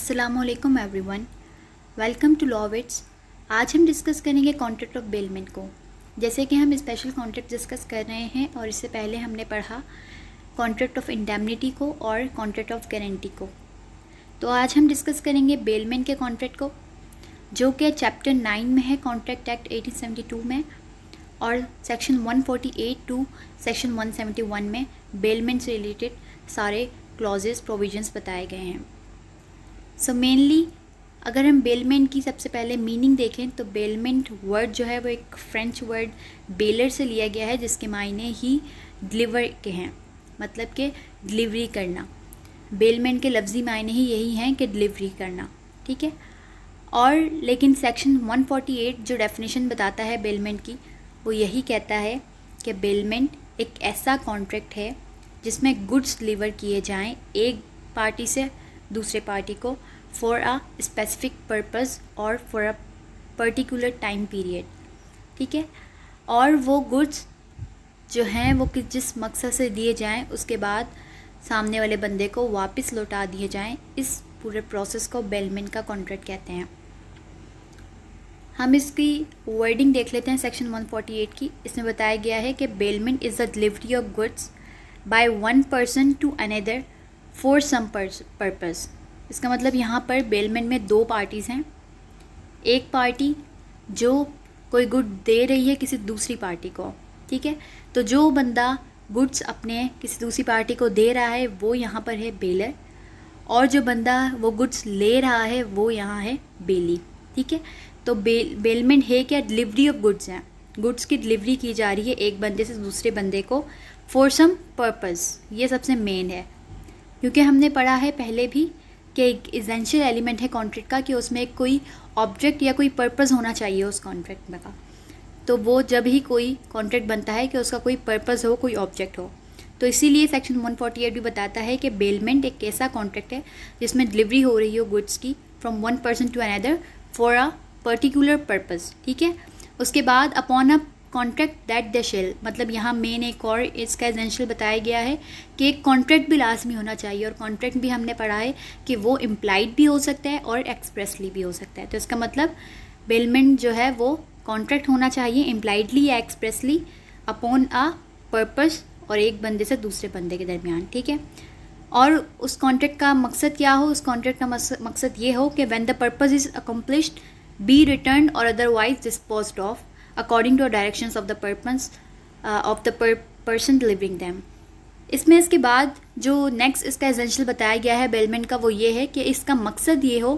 अस्सलामुअलैकुम everyone, welcome to लॉविट्स। आज हम डिस्कस करेंगे कॉन्ट्रैक्ट ऑफ बेलमेंट को। जैसे कि हम स्पेशल कॉन्ट्रैक्ट डिस्कस कर रहे हैं और इससे पहले हमने पढ़ा कॉन्ट्रैक्ट ऑफ इंडेमनिटी को और कॉन्ट्रैक्ट ऑफ गारंटी को। तो आज हम डिस्कस करेंगे बेलमेंट के कॉन्ट्रैक्ट को, जो कि चैप्टर 9 में है कॉन्ट्रैक्ट एक्ट 1872 में, और सेक्शन 148 टू सेक्शन 171 में बेलमेंट से रिलेटेड सारे क्लॉजेस प्रोविजंस बताए गए हैं। सो मेनली अगर हम बेलमेंट की सबसे पहले मीनिंग देखें तो बेलमेंट वर्ड जो है वो एक फ्रेंच वर्ड बेलर से लिया गया है, जिसके मायने ही डिलीवर के हैं, मतलब कि डिलीवरी करना। बेलमेंट के लफ्ज़ी मायने ही यही हैं कि डिलीवरी करना, ठीक है। और लेकिन सेक्शन 148 जो डेफिनेशन बताता है बेलमेंट की, वो यही कहता है कि बेलमेंट एक ऐसा कॉन्ट्रैक्ट है जिसमें गुड्स डिलीवर किए जाएं एक पार्टी से दूसरे पार्टी को फॉर अ स्पेसिफिक पर्पस और for a particular time period, ठीक है। और वो गुड्स जो हैं वो जिस मकसद से दिए जाएं उसके बाद सामने वाले बंदे को वापस लौटा दिए जाएं, इस पूरे प्रोसेस को बेलमेंट का कॉन्ट्रैक्ट कहते हैं। हम इसकी वर्डिंग देख लेते हैं सेक्शन 148 की। इसमें बताया गया है कि bailment is the delivery of goods by one person to another for some purpose. इसका मतलब यहाँ पर बेलमेंट में दो पार्टीज़ हैं। एक पार्टी जो कोई गुड दे रही है किसी दूसरी पार्टी को, ठीक है। तो जो बंदा गुड्स अपने किसी दूसरी पार्टी को दे रहा है वो यहाँ पर है बेलर, और जो बंदा वो गुड्स ले रहा है वो यहाँ है बेली, ठीक है। तो बेलमेंट है क्या? डिलीवरी ऑफ गुड्स हैं। गुड्स की डिलीवरी की जा रही है एक बंदे से दूसरे बंदे को फॉर सम पर्पस। ये सबसे मेन है, क्योंकि हमने पढ़ा है पहले भी कि एक एसेंशियल एलिमेंट है कॉन्ट्रैक्ट का कि उसमें कोई ऑब्जेक्ट या कोई पर्पस होना चाहिए उस कॉन्ट्रैक्ट में का। तो वो जब ही कोई कॉन्ट्रैक्ट बनता है कि उसका कोई पर्पस हो, कोई ऑब्जेक्ट हो। तो इसीलिए सेक्शन 148 भी बताता है कि बेलमेंट एक ऐसा कॉन्ट्रैक्ट है जिसमें डिलीवरी हो रही हो गुड्स की from one person to another for a particular purpose, ठीक है। उसके बाद upon a contract that the shall, मतलब यहाँ मेन एक और इसका एसेंशियल बताया गया है कि एक कॉन्ट्रैक्ट भी लाजमी होना चाहिए। और कॉन्ट्रैक्ट भी हमने पढ़ा है कि वो इम्प्लाइड भी हो सकता है और एक्सप्रेसली भी हो सकता है। तो इसका मतलब बेलमेंट जो है वो कॉन्ट्रैक्ट होना चाहिए इम्प्लाइडली या एक्सप्रेसली अपॉन अ पर्पस और एक बंदे से दूसरे बंदे के दरमियान, ठीक है। और उस कॉन्ट्रैक्ट का मकसद क्या हो? उस कॉन्ट्रैक्ट का मकसद ये हो कि when the purpose is accomplished be return और otherwise disposed of according to directions of the purpose of the person delivering them. इसके बाद जो नेक्स्ट इसका एसेंशियल बताया गया है बेलमेंट का, वो ये है कि इसका मकसद ये हो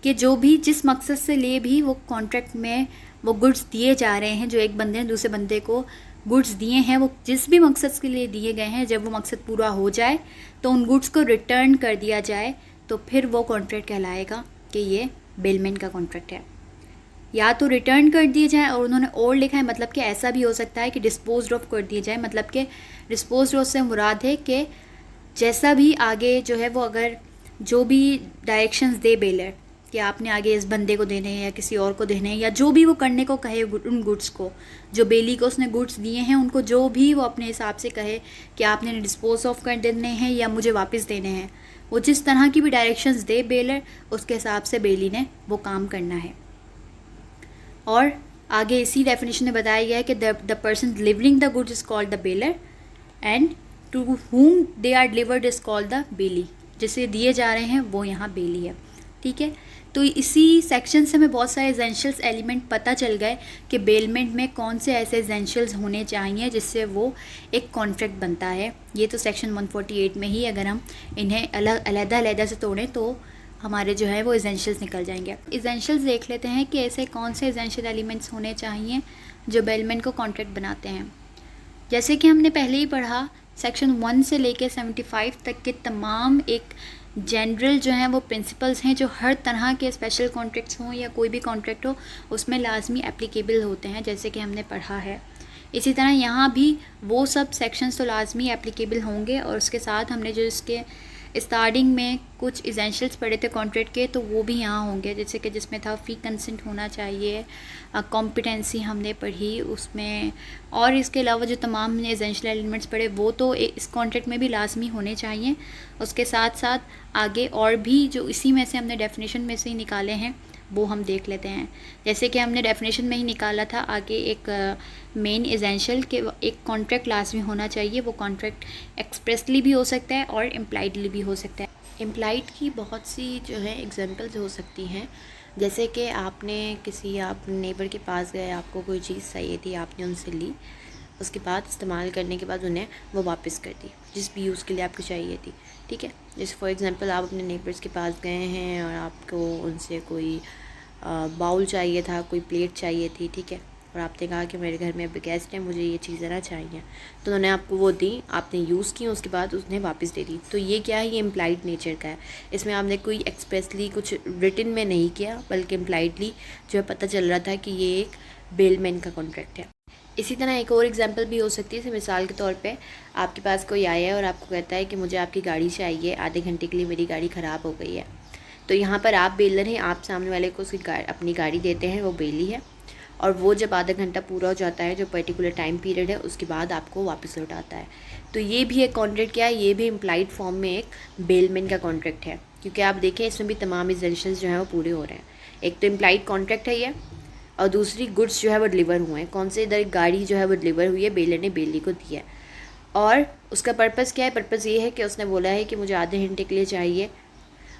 कि जो भी जिस मकसद से लिए भी वो कॉन्ट्रैक्ट में वो गुड्स दिए जा रहे हैं, जो एक बंदे ने दूसरे बंदे को गुड्स दिए हैं, वो जिस भी मकसद के लिए दिए गए हैं, जब वो मकसद पूरा हो जाए तो उन गुड्स को रिटर्न कर दिया जाए, तो फिर वो कॉन्ट्रैक्ट कहलाएगा कि ये बेलमेंट का कॉन्ट्रैक्ट है। या तो रिटर्न कर दिए जाए, और उन्होंने और लिखा है मतलब कि ऐसा भी हो सकता है कि डिस्पोज्ड ऑफ कर दिए जाए। मतलब कि डिस्पोज्ड ऑफ से मुराद है कि जैसा भी आगे जो है वो अगर जो भी डायरेक्शंस दे बेलर कि आपने आगे इस बंदे को देने हैं या किसी और को देने हैं, या जो भी वो करने को कहे उन गुड्स को, जो बेली को उसने गुड्स दिए हैं उनको जो भी वो अपने हिसाब से कहे कि आपने डिस्पोज ऑफ कर देने हैं या मुझे वापस देने हैं, वो जिस तरह की भी डायरेक्शंस दे बेलर, उसके हिसाब से बेली ने वो काम करना है। और आगे इसी डेफिनेशन में बताया गया है कि the person delivering the goods is called the bailor and to whom they are delivered is called the bailee. जिसे दिए जा रहे हैं वो यहाँ बेली है, ठीक है। तो इसी सेक्शन से हमें बहुत सारे एसेंशियल्स एलिमेंट पता चल गए कि बेलमेंट में कौन से ऐसे एसेंशियल्स होने चाहिए जिससे वो एक कॉन्ट्रैक्ट बनता है। ये तो सेक्शन 148 में ही, अगर हम इन्हें अलग से तोड़ें तो हमारे जो है वो एसेंशियल्स निकल जाएंगे। एसेंशियल्स देख लेते हैं कि ऐसे कौन से एसेंशियल एलिमेंट्स होने चाहिए जो बेलमेंट को कॉन्ट्रैक्ट बनाते हैं। जैसे कि हमने पहले ही पढ़ा, सेक्शन 1 से लेकर 75 तक के तमाम एक जनरल जो हैं वो प्रिंसिपल्स हैं जो हर तरह के स्पेशल कॉन्ट्रैक्ट्स हों या कोई भी कॉन्ट्रैक्ट हो उसमें लाजमी एप्लीकेबल होते हैं, जैसे कि हमने पढ़ा है। इसी तरह यहाँ भी वो सब सेक्शंस तो लाजमी एप्लीकेबल होंगे, और उसके साथ हमने जो इसके स्टार्टिंग में कुछ इसेंशियल्स पढ़े थे कॉन्ट्रैक्ट के, तो वो भी यहाँ होंगे, जैसे कि जिसमें था फ्री कंसेंट होना चाहिए, कॉम्पिटेंसी हमने पढ़ी उसमें, और इसके अलावा जो तमाम हमने इसेंशियल एलिमेंट्स पढ़े वो तो इस कॉन्ट्रैक्ट में भी लाजमी होने चाहिए। उसके साथ साथ आगे और भी जो इसी में से हमने डेफिनेशन में से ही निकाले हैं वो हम देख लेते हैं। जैसे कि हमने डेफिनेशन में ही निकाला था आगे एक मेन एसेंशियल के एक कॉन्ट्रैक्ट लाजमी होना चाहिए। वो कॉन्ट्रैक्ट एक्सप्रेसली भी हो सकता है और इम्प्लाइडली भी हो सकता है। इम्प्लाइड की बहुत सी जो है एग्जांपल्स हो सकती हैं, जैसे कि आपने आप नेबर के पास गए, आपको कोई चीज़ चाहिए थी, आपने उनसे ली, उसके बाद इस्तेमाल करने के बाद उन्हें वो वापस कर दी जिस भी यूज़ के लिए आपको चाहिए थी। ठीक है, जैसे फॉर एग्जांपल आप अपने नेबर्स के पास गए हैं और आपको उनसे कोई बाउल चाहिए था, कोई प्लेट चाहिए थी, ठीक है, और आपने कहा कि मेरे घर में अभी गेस्ट हैं, मुझे ये चीज़ ज़रा चाहिए, तो उन्होंने आपको वो दी, आपने यूज़ की, उसके बाद उसने वापस दे दी। तो ये क्या है, ये इम्प्लाइड नेचर का है। इसमें आपने कोई एक्सप्रेसली कुछ रिटन में नहीं किया, बल्कि इम्प्लाइडली जो है पता चल रहा था कि ये एक बेलमैन का कॉन्ट्रैक्ट है। इसी तरह एक और एग्जांपल भी हो सकती है। मिसाल के तौर पे आपके पास कोई आया है और आपको कहता है कि मुझे आपकी गाड़ी चाहिए, आधे घंटे के लिए मेरी गाड़ी ख़राब हो गई है। तो यहाँ पर आप बेलर हैं, आप सामने वाले को उसकी अपनी गाड़ी देते हैं, वो बेली है, और वो जब आधा घंटा पूरा हो जाता है, जो पर्टिकुलर टाइम पीरियड है, उसके बाद आपको वापस लौटाता है। तो ये भी एक कॉन्ट्रैक्ट क्या है, ये भी इम्प्लाइड फॉर्म में एक बेलमैन का कॉन्ट्रैक्ट है, क्योंकि आप देखें इसमें भी तमाम एसेंशियल्स जो हैं वो पूरे हो रहे हैं। एक तो इम्प्लाइड कॉन्ट्रैक्ट है ये, और दूसरी गुड्स जो है वो डिलीवर हुए हैं। कौन से, इधर गाड़ी जो है वो डिलीवर हुई है, बेलर ने बेली को दिया है, और उसका पर्पज़ क्या है, पर्पज़ ये है कि उसने बोला है कि मुझे आधे घंटे के लिए चाहिए,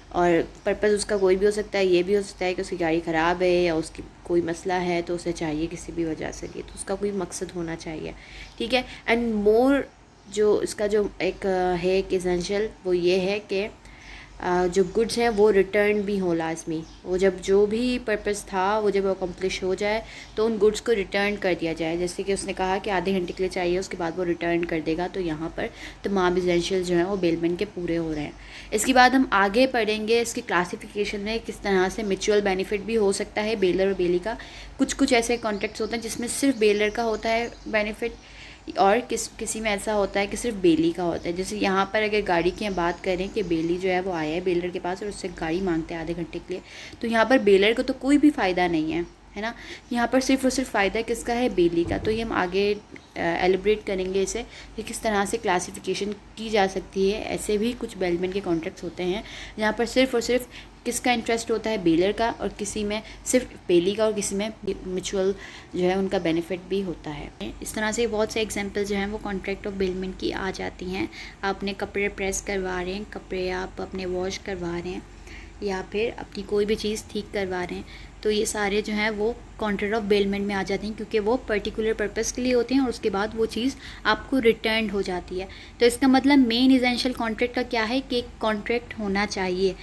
और पर्पज़ उसका कोई भी हो सकता है। ये भी हो सकता है कि उसकी गाड़ी ख़राब है या उसकी कोई मसला है तो उसे चाहिए किसी भी वजह से लिए, तो उसका कोई मकसद होना चाहिए। ठीक है, एंड मोर जो इसका जो एक है एक एसेंशियल, वो ये है कि जो गुड्स हैं वो रिटर्न भी हो लाजमी। वो जब जो भी पर्पज़ था वो जब अकम्प्लिश हो जाए तो उन गुड्स को रिटर्न कर दिया जाए। जैसे कि उसने कहा कि आधे घंटे के लिए चाहिए, उसके बाद वो रिटर्न कर देगा। तो यहाँ पर तमाम एसेंशियल जो हैं वो बेलमैन के पूरे हो रहे हैं। इसके बाद हम आगे पढ़ेंगे इसकी क्लासिफिकेशन में किस तरह से म्यूचुअल बेनिफिट भी हो सकता है बेलर और बेली का। कुछ ऐसे कॉन्ट्रैक्ट्स होते हैं जिसमें सिर्फ बेलर का होता है बेनिफिट, और किसी में ऐसा होता है कि सिर्फ बेली का होता है। जैसे यहाँ पर अगर गाड़ी की हम बात करें कि बेली जो है वो आया है बेलर के पास और उससे गाड़ी मांगते हैं आधे घंटे के लिए, तो यहाँ पर बेलर को तो कोई भी फ़ायदा नहीं है ना। यहाँ पर सिर्फ और सिर्फ फ़ायदा किसका है, बेली का। तो ये हम आगे एलिब्रेट करेंगे इसे कि किस तरह से क्लासिफिकेशन की जा सकती है। ऐसे भी कुछ बेलमैन के कॉन्ट्रैक्ट्स होते हैं जहाँ पर सिर्फ और सिर्फ किसका इंटरेस्ट होता है, बेलर का, और किसी में सिर्फ बेली का, और किसी में म्यूचुअल जो है उनका बेनिफिट भी होता है। इस तरह से बहुत से एग्जांपल जो हैं वो कॉन्ट्रैक्ट ऑफ बेलमैन की आ जाती हैं। आप अपने कपड़े प्रेस करवा रहे हैं, कपड़े आप अपने वॉश करवा रहे हैं, या फिर अपनी कोई भी चीज़ ठीक करवा रहे हैं, तो ये सारे जो हैं वो कॉन्ट्रैक्ट ऑफ बेलमैन में आ जाते हैं, क्योंकि वो पर्टिकुलर पर्पस के लिए होते हैं और उसके बाद वो चीज़ आपको रिटर्न हो जाती है। तो इसका मतलब मेन एसेंशियल कॉन्ट्रैक्ट का क्या है कि कॉन्ट्रैक्ट होना चाहिए।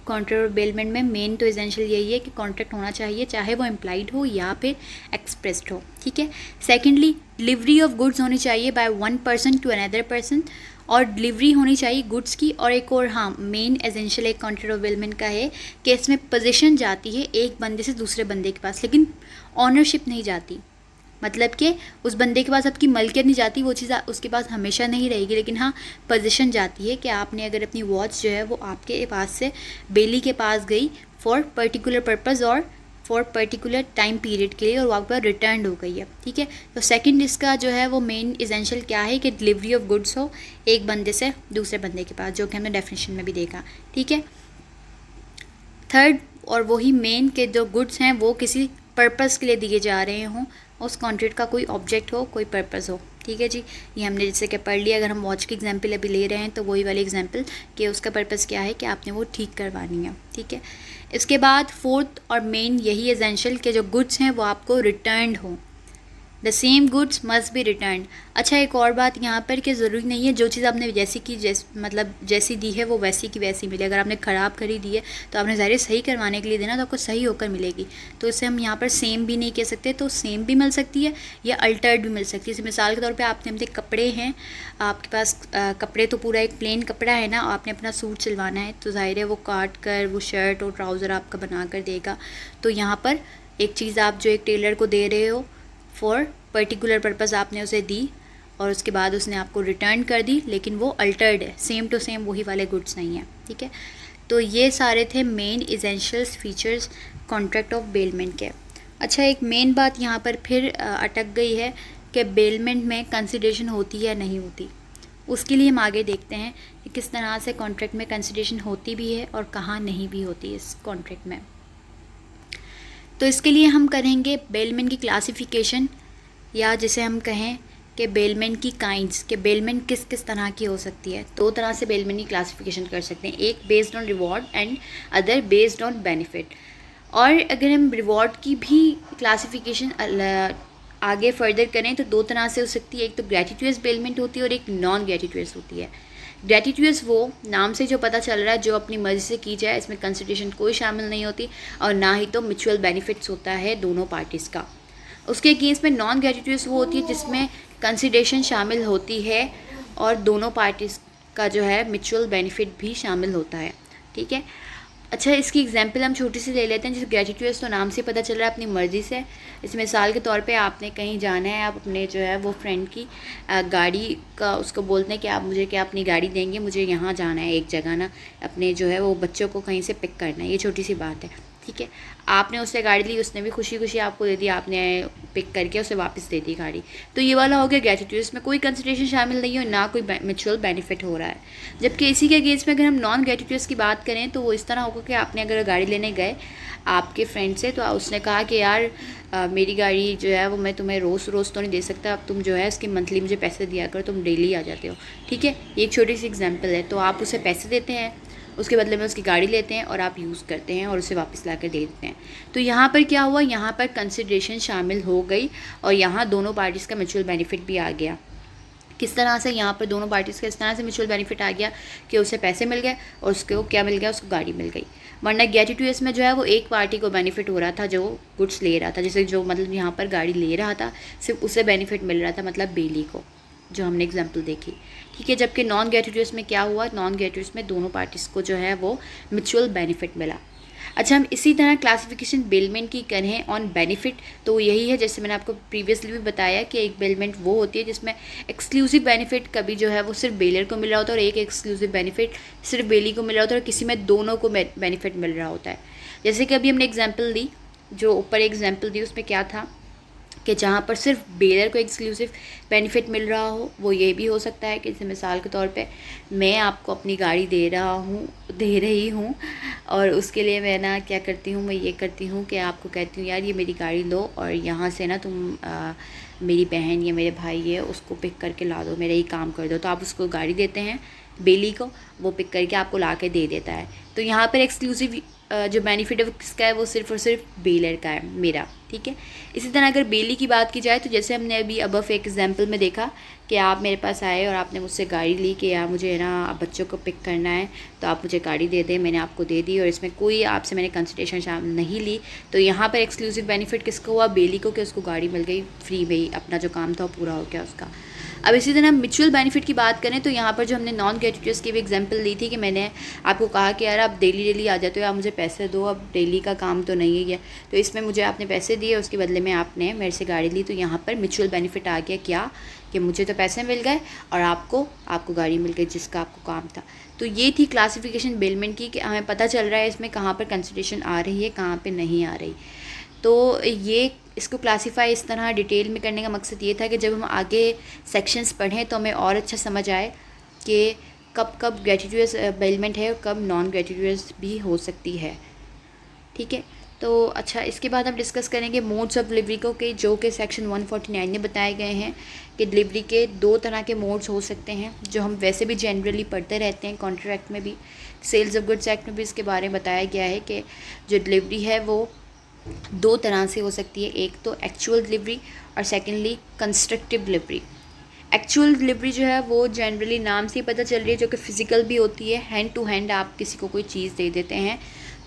कॉन्ट्रैक्ट ऑफ बेलमैन में मेन तो एसेंशियल यही है कि कॉन्ट्रैक्ट होना चाहिए, चाहे वो इम्प्लाइड हो या फिर एक्सप्रेस्ड हो। ठीक है, सेकेंडली डिलीवरी ऑफ गुड्स होनी चाहिए by one person to another person, और डिलीवरी होनी चाहिए गुड्स की। और एक और हाँ मेन एसेंशियल एक कॉन्ट्रैक्ट ऑफ बेलमैन का है कि इसमें पोजीशन जाती है एक बंदे से दूसरे बंदे के पास, लेकिन ऑनरशिप नहीं जाती। मतलब कि उस बंदे के पास आपकी मलकियत नहीं जाती, वो चीज़ उसके पास हमेशा नहीं रहेगी, लेकिन हाँ पोजीशन जाती है कि आपने अगर अपनी वॉच जो है वो आपके पास से बेली के पास गई फॉर पर्टिकुलर पर्पज़ और फॉर पर्टिकुलर टाइम पीरियड के लिए, और वहाँ पर रिटर्न हो गई है। ठीक है, तो सेकंड इसका जो है वो मेन एसेंशियल क्या है कि डिलीवरी ऑफ गुड्स हो एक बंदे से दूसरे बंदे के पास, जो कि हमने डेफिनेशन में भी देखा। ठीक है, थर्ड और वही मेन के जो गुड्स हैं वो किसी पर्पज़ के लिए दिए जा रहे हों, उस कॉन्ट्रैक्ट का कोई ऑब्जेक्ट हो, कोई पर्पज़ हो। ठीक है जी, ये हमने जैसे कि पढ़ लिया। अगर हम वॉच की एग्जांपल अभी ले रहे हैं तो वही वाली एग्जांपल कि उसका पर्पज़ क्या है कि आपने वो ठीक करवानी है। ठीक है, इसके बाद फोर्थ और मेन यही एसेंशियल के जो गुड्स हैं वो आपको रिटर्न हो। The same goods must be return. अच्छा, एक और बात यहाँ पर कि ज़रूरी नहीं है जो चीज़ आपने जैसी दी है वो वैसी की वैसी मिले। अगर आपने ख़राब करी दी है तो आपने ज़ाहिर सही करवाने के लिए देना, तो आपको सही होकर मिलेगी। तो इससे हम यहाँ पर सेम भी नहीं कह सकते, तो सेम भी मिल सकती है या अल्टर्ड भी मिल सकती है। जैसे मिसाल के तौर पे आपने अपने कपड़े हैं, आपके पास कपड़े तो पूरा एक प्लेन कपड़ा है ना, आपने अपना सूट सिलवाना है, तो ज़ाहिर है वो काट कर वो शर्ट और ट्राउज़र आपका बना कर देगा। तो यहाँ पर एक चीज़ आप जो एक टेलर को दे रहे हो फॉर पर्टिकुलर पर्पज़ आपने उसे दी, और उसके बाद उसने आपको रिटर्न कर दी, लेकिन वो अल्टर्ड है, सेम टू सेम वही वाले गुड्स नहीं है, ठीक है। तो ये सारे थे main essentials features contract of bailment के। अच्छा, एक मेन बात यहाँ पर फिर अटक गई है कि बेलमेंट में कंसिडरेशन होती है या नहीं होती। उसके लिए हम आगे देखते हैं कि किस तरह से कॉन्ट्रैक्ट में कंसिडरेशन होती भी है और कहाँ नहीं भी होती है इस कॉन्ट्रैक्ट में। तो इसके लिए हम करेंगे बेलमेंट की क्लासिफिकेशन, या जिसे हम कहें कि बेलमेंट की काइंड्स, के बेलमेंट किस किस तरह की हो सकती है। दो तरह से बेलमेंट की क्लासिफिकेशन कर सकते हैं, एक based on reward and other based on benefit. और अगर हम रिवॉर्ड की भी क्लासिफिकेशन आगे फर्दर करें तो दो तरह से हो सकती है, एक तो ग्रेटिट्यूअस बेलमेंट होती है और एक नॉन ग्रेटिट्यूअस होती है। ग्रेटिट्यूअस वो नाम से जो पता चल रहा है जो अपनी मर्ज़ी से की जाए, इसमें कंसिडरेशन कोई शामिल नहीं होती और ना ही तो म्यूचुअल बेनिफिट्स होता है दोनों पार्टीज़ का। उसके केस में नॉन ग्रेटिट्यूअस वो होती है जिसमें कंसिडरेशन शामिल होती है और दोनों पार्टीज़ का जो है म्यूचुअल बेनिफिट भी शामिल होता है, ठीक है। अच्छा, इसकी एग्जांपल हम छोटी सी ले लेते हैं। जैसे ग्रेटिट्यूअस तो नाम से पता चल रहा है अपनी मर्ज़ी से। इस मिसाल के तौर पे आपने कहीं जाना है, आप अपने जो है वो फ्रेंड की गाड़ी का उसको बोलते हैं कि आप मुझे क्या अपनी गाड़ी देंगे, मुझे यहाँ जाना है एक जगह ना, अपने जो है वो बच्चों को कहीं से पिक करना है। ये छोटी सी बात है, ठीक है। आपने उससे गाड़ी ली, उसने भी खुशी खुशी आपको दे दी, आपने पिक करके उसे वापस दे दी गाड़ी। तो ये वाला हो गया ग्रेटिट्यूड, इसमें कोई कंसिडरेशन शामिल नहीं है और ना कोई म्यूचुअल बेनिफिट हो रहा है। जबकि इसी के केस में अगर हम नॉन ग्रेटिट्यूड की बात करें तो वो इस तरह होगा कि आपने अगर गाड़ी लेने गए आपके फ्रेंड से, तो उसने कहा कि यार मेरी गाड़ी जो है वो मैं तुम्हें रोज़ रोज़ तो नहीं दे सकता, अब तुम जो है इसकी मंथली मुझे पैसे दिया करो, तुम डेली आ जाते हो, ठीक है। ये एक छोटी सी एग्जांपल है। तो आप उसे पैसे देते हैं, उसके बदले में उसकी गाड़ी लेते हैं और आप यूज़ करते हैं और उसे वापस ला कर दे देते हैं। तो यहाँ पर क्या हुआ, यहाँ पर कंसिडरेशन शामिल हो गई और यहाँ दोनों पार्टीज़ का म्यूचुअल बेनिफिट भी आ गया। किस तरह से, यहाँ पर दोनों पार्टीज़ का इस तरह से म्यूचुअल बेनिफिट आ गया कि उसे पैसे मिल गए और उसको क्या मिल गया, उसको गाड़ी मिल गई। वरना ग्रेटिट्यूअस में जो है वो एक पार्टी को बेनिफिट हो रहा था जो गुड्स ले रहा था, जैसे जो मतलब यहाँ पर गाड़ी ले रहा था सिर्फ उसे बेनिफिट मिल रहा था, मतलब बेली को, जो हमने एग्जांपल देखी, ठीक है। जबकि नॉन ग्रेटिट्यूअस में क्या हुआ, नॉन ग्रेटिट्यूअस में दोनों पार्टीज़ को जो है वो म्यूचुअल बेनिफिट मिला। अच्छा, हम इसी तरह क्लासिफिकेशन बेलमेंट की करें ऑन बेनिफिट तो यही है, जैसे मैंने आपको प्रीवियसली भी बताया कि एक बेलमेंट वो होती है जिसमें एक्सक्लूसिव बेनिफिट कभी जो है वो सिर्फ बेलर को मिल रहा होता है और एक एक्सक्लूसिव बेनिफिट सिर्फ बेली को मिल रहा होता है और किसी में दोनों को बेनिफिट मिल रहा होता है। जैसे कि अभी हमने एग्जाम्पल दी, जो ऊपर एग्जाम्पल दी उसमें क्या था कि जहाँ पर सिर्फ बेलर को एक्सक्लूसिव बेनिफिट मिल रहा हो, वो ये भी हो सकता है कि जैसे मिसाल के तौर पे मैं आपको अपनी गाड़ी दे रही हूँ और उसके लिए मैं ना क्या करती हूँ, मैं ये करती हूँ कि आपको कहती हूँ यार ये मेरी गाड़ी लो और यहाँ से ना तुम मेरी बहन या मेरे भाई है उसको पिक करके ला दो, मेरा ये काम कर दो। तो आप उसको गाड़ी देते हैं बेली को, वो पिक करके आपको ला के दे देता है। तो यहाँ पर एक्सक्लूसिव जो बेनिफिट है वो किसका है, वो सिर्फ और सिर्फ बेलर का है, मेरा, ठीक है। इसी तरह अगर बेली की बात की जाए तो जैसे हमने अभी अबव एक एग्जांपल में देखा कि आप मेरे पास आए और आपने मुझसे गाड़ी ली कि यार मुझे ना बच्चों को पिक करना है तो आप मुझे गाड़ी दे दें, मैंने आपको दे दी और इसमें कोई आपसे मैंने कंसिडरेशन शामिल नहीं ली। तो यहाँ पर एक्सक्लूसिव बेनिफिट किसको हुआ, बेली को, कि उसको गाड़ी मिल गई फ्री में ही, अपना जो काम था वो पूरा हो गया उसका। अब इसी तरह म्यूचुअल बेनिफिट की बात करें तो यहाँ पर जो हमने नॉन ग्रेटिट्यूअस की भी एग्जांपल ली थी कि मैंने आपको कहा कि यार आप डेली आ जाते हो, आप मुझे पैसे दो, अब डेली का काम तो नहीं है, तो इसमें मुझे आपने पैसे दिए, उसके बदले में आपने मेरे से गाड़ी ली। तो यहाँ पर म्यूचुअल बेनिफिट आ गया, क्या कि मुझे तो पैसे मिल गए और आपको गाड़ी मिल गई जिसका आपको काम था। तो ये थी क्लासिफिकेशन बेलमेंट की कि हमें पता चल रहा है इसमें कहाँ पर कंसिडरेशन आ रही है, कहाँ पर नहीं आ रही। तो ये इसको क्लासीफाई इस तरह डिटेल में करने का मकसद ये था कि जब हम आगे सेक्शंस पढ़ें तो हमें और अच्छा समझ आए कि कब कब ग्रेटिट्यूअस बेलमेंट है और कब नॉन ग्रेटिट्यूअस भी हो सकती है, ठीक है। तो अच्छा, इसके बाद हम डिस्कस करेंगे मोड्स ऑफ डिलीवरी को, कि जो कि सेक्शन 149 में बताए गए हैं कि डिलीवरी के दो तरह के मोड्स हो सकते हैं, जो हम वैसे भी जनरली पढ़ते रहते हैं, कॉन्ट्रैक्ट में भी, सेल्स ऑफ गुड्स एक्ट में भी इसके बारे में बताया गया है कि जो डिलीवरी है वो दो तरह से हो सकती है, एक तो एक्चुअल डिलीवरी और secondly constructive delivery. Actual delivery जो है वो जनरली नाम से ही पता चल रही है, जो कि फ़िज़िकल भी होती है, हैंड टू हैंड आप किसी को कोई चीज़ दे देते हैं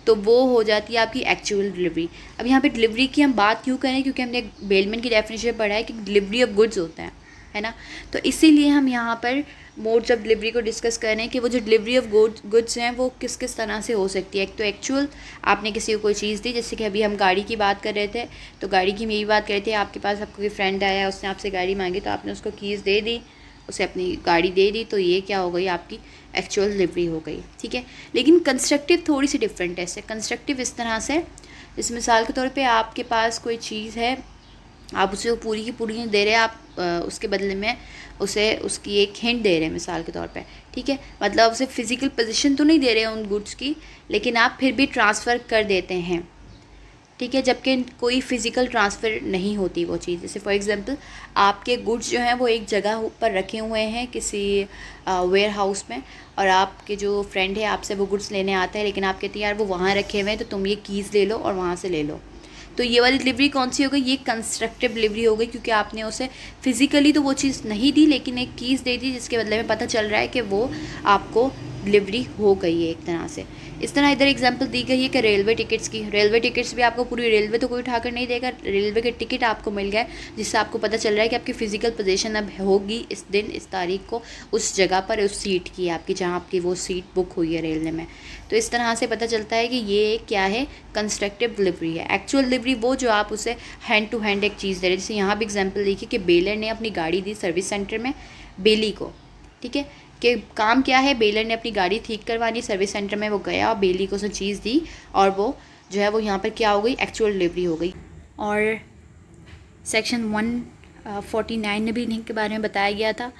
तो वो हो जाती है आपकी एक्चुअल डिलीवरी। अब यहाँ पे डिलीवरी की हम बात क्यों करें, क्योंकि हमने बेलमेंट की डेफिनेशन पढ़ा है कि डिलीवरी ऑफ गुड्स होता है, है ना। तो इसीलिए हम यहाँ पर मोड्स ऑफ डिलीवरी को डिस्कस कर रहे हैं कि वो जो डिलीवरी ऑफ गुड्स हैं वो किस किस तरह से हो सकती है। एक तो एक्चुअल आपने किसी को कोई चीज़ दी, जैसे कि अभी हम गाड़ी की बात कर रहे थे, तो गाड़ी की हम यही बात कर रहे थे, आपके पास आपको कोई फ्रेंड आया, उसने आपसे गाड़ी मांगी, तो आपने उसको कीज़ दे दी, उसे अपनी गाड़ी दे दी, तो ये क्या हो गई, आपकी एक्चुअल डिलीवरी हो गई, ठीक है। लेकिन कंस्ट्रक्टिव थोड़ी सी डिफरेंट है इससे। कंस्ट्रक्टिव इस तरह से, इस मिसाल के तौर पे आपके पास कोई चीज़ है, आप उसे पूरी की पूरी नहीं दे रहे, आप उसके बदले में उसे उसकी एक हिंट दे रहे हैं मिसाल के तौर पे, ठीक है। मतलब उसे फिज़िकल पोजीशन तो नहीं दे रहे हैं उन गुड्स की, लेकिन आप फिर भी ट्रांसफ़र कर देते हैं, ठीक है, जबकि कोई फ़िज़िकल ट्रांसफ़र नहीं होती वो चीज़। जैसे फॉर एग्ज़ाम्पल आपके गुड्स जो हैं वो एक जगह पर रखे हुए हैं किसी वेयर हाउस में, और आपके जो फ्रेंड है आपसे वो गुड्स लेने आता है, लेकिन आप कहते हैं यार वो वहाँ रखे हुए हैं तो तुम ये कीज़ ले लो और वहाँ से ले लो। तो ये वाली डिलीवरी कौन सी हो गई, ये कंस्ट्रक्टिव डिलीवरी हो गई, क्योंकि आपने उसे फ़िज़िकली तो वो चीज़ नहीं दी, लेकिन एक कीज़ दे दी जिसके बदले में पता चल रहा है कि वो आपको डिलीवरी हो गई है एक तरह से। इस तरह इधर एग्जांपल दी गई है कि रेलवे टिकट्स की। रेलवे टिकट्स भी आपको पूरी रेलवे तो कोई उठाकर नहीं देगा, रेलवे के टिकट आपको मिल गया जिससे आपको पता चल रहा है कि आपकी फ़िज़िकल पोजीशन अब होगी इस दिन इस तारीख को उस जगह पर, उस सीट की आपकी, जहाँ आपकी वो सीट बुक हुई है रेलवे में। तो इस तरह से पता चलता है कि ये क्या है, कंस्ट्रक्टिव डिलीवरी है। एक्चुअल डिलीवरी वो जो आप उसे हैंड टू हैंड एक चीज़ दे रहे हैं। जैसे यहाँ भी एग्जाम्पल देखिए कि बेलर ने अपनी गाड़ी दी सर्विस सेंटर में बेली को, ठीक है, कि काम क्या है, बेलर ने अपनी गाड़ी ठीक करवानी, सर्विस सेंटर में वो गया और बेली को उसने चीज़ दी, और वो जो है वो यहाँ पर क्या हो गई, एक्चुअल डिलीवरी हो गई। और सेक्शन 149 में भी इन्हीं के बारे में बताया गया था।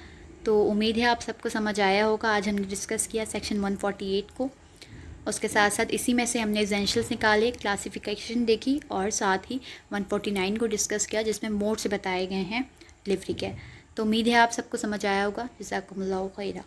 तो उम्मीद है आप सबको समझ आया होगा। आज हमने डिस्कस किया सेक्शन 148 को, उसके साथ साथ इसी में से हमने एसेंशियल्स निकाले, क्लासिफिकेशन देखी, और साथ ही 149 को डिस्कस किया जिसमें मोड से बताए गए हैं डिलीवरी के। तो उम्मीद है आप सबको समझ आया होगा। जज़ाकुमुल्लाहु खैरा।